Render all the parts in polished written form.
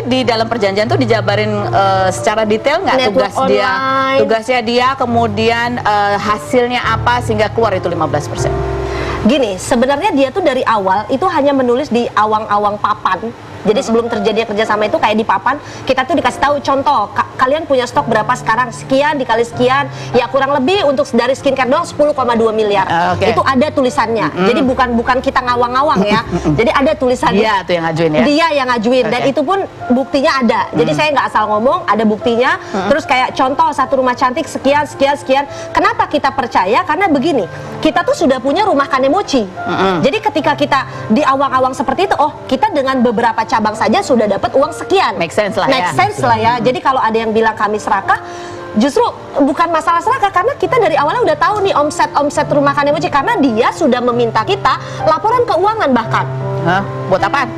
Tapi di dalam perjanjian tuh dijabarin secara detail nggak tugasnya dia, kemudian hasilnya apa sehingga keluar itu 15%. Gini, sebenarnya dia tuh dari awal itu hanya menulis di awang-awang papan. Jadi sebelum terjadi kerjasama itu kayak di papan, kita tuh dikasih tahu contoh, kalian punya stok berapa sekarang, sekian dikali sekian, ya kurang lebih untuk dari skincare doang 10,2 miliar. Itu ada tulisannya. Jadi bukan kita ngawang-ngawang ya. Jadi ada tulisannya. Dia tuh yang ngajuin ya. Dia yang ngajuin dan itu pun buktinya ada. Jadi saya nggak asal ngomong, ada buktinya. Terus kayak contoh satu rumah cantik sekian. Kenapa kita percaya? Karena begini, kita tuh sudah punya rumah Kanemochi. Jadi ketika kita di awang-awang seperti itu, oh kita dengan beberapa cabang saja sudah dapat uang sekian. Make sense lah ya. Jadi kalau ada yang bilang kami serakah, justru bukan masalah serakah, karena kita dari awalnya udah tahu nih omset rumah Kanemochi, karena dia sudah meminta kita laporan keuangan bahkan. Hah? Buat apaan?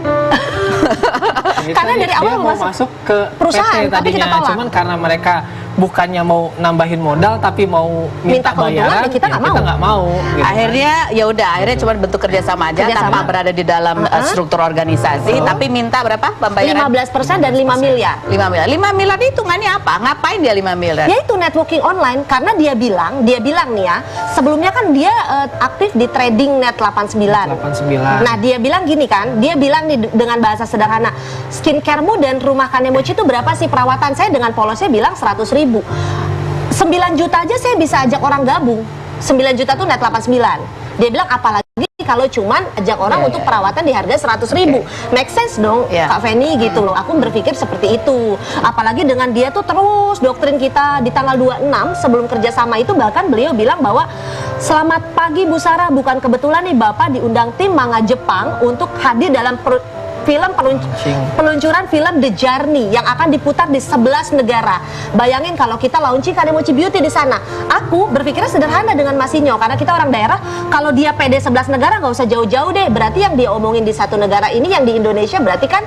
Karena dari awal mau masuk ke perusahaan, PT tadinya, cuman karena mereka bukannya mau nambahin modal tapi mau minta bayaran, kita nggak mau. Gitu. Akhirnya ya udah, akhirnya cuma bentuk kerjasama aja tanpa berada di dalam struktur organisasi, tapi minta berapa pembayaran? 15% dan 5 miliar. 5 miliar. 5 miliar itu hitungannya apa? Ngapain dia 5 miliar? Ya itu networking online, karena dia bilang nih ya, sebelumnya kan dia aktif di trading net 89. Nah, dia bilang gini kan, dia bilang nih dengan bahasa sederhana, skincaremu dan rumah Kanemochi itu berapa sih perawatan? Saya dengan polosnya bilang 100.000. 9 juta aja saya bisa ajak orang gabung. 9 juta tuh net 89. Dia bilang apalagi kalau cuman ajak orang untuk perawatan di harga 100.000. Make sense dong, Kak Feni gitu loh. Aku berpikir seperti itu. Apalagi dengan dia tuh terus doktrin kita di tanggal 26 sebelum kerjasama itu, bahkan beliau bilang bahwa selamat pagi Bu Sarah, bukan kebetulan nih Bapak diundang tim manga Jepang untuk hadir dalam peluncuran film The Journey yang akan diputar di 11 negara. Bayangin kalau kita launching Kanemochi Beauty di sana. Aku berpikirnya sederhana dengan Mas Inyo, karena kita orang daerah, kalau dia PD 11 negara nggak usah jauh-jauh deh. Berarti yang dia omongin di satu negara ini, yang di Indonesia berarti kan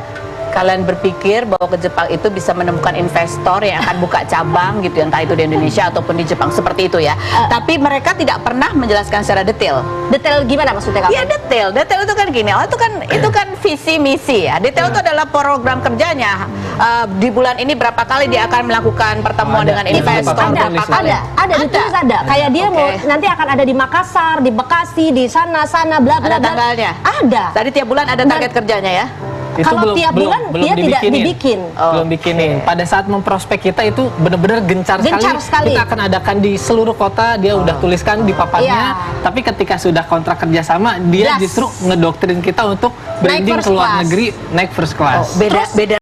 kalian berpikir bahwa ke Jepang itu bisa menemukan investor yang akan buka cabang gitu, entah itu di Indonesia ataupun di Jepang, seperti itu ya. Tapi mereka tidak pernah menjelaskan secara detail. Detail gimana maksudnya Kak? Ya detail itu kan gini, itu kan visi misi ya. Detail itu adalah program kerjanya. Di bulan ini berapa kali dia akan melakukan pertemuan dengan investor? Ada detail ada. Kayak dia mau nanti akan ada di Makassar, di Bekasi, di sana bla bla. Ada tanggalnya? Ada. Tadi tiap bulan ada target kerjanya ya? Kalau tiap bulan dia tidak dibikin. Belum bikinin. Pada saat memprospek kita itu benar-benar gencar sekali. Kita akan adakan di seluruh kota, dia udah tuliskan di papannya. Tapi ketika sudah kontrak kerjasama, dia justru ngedoktrin kita untuk branding ke luar negeri naik first class. Beda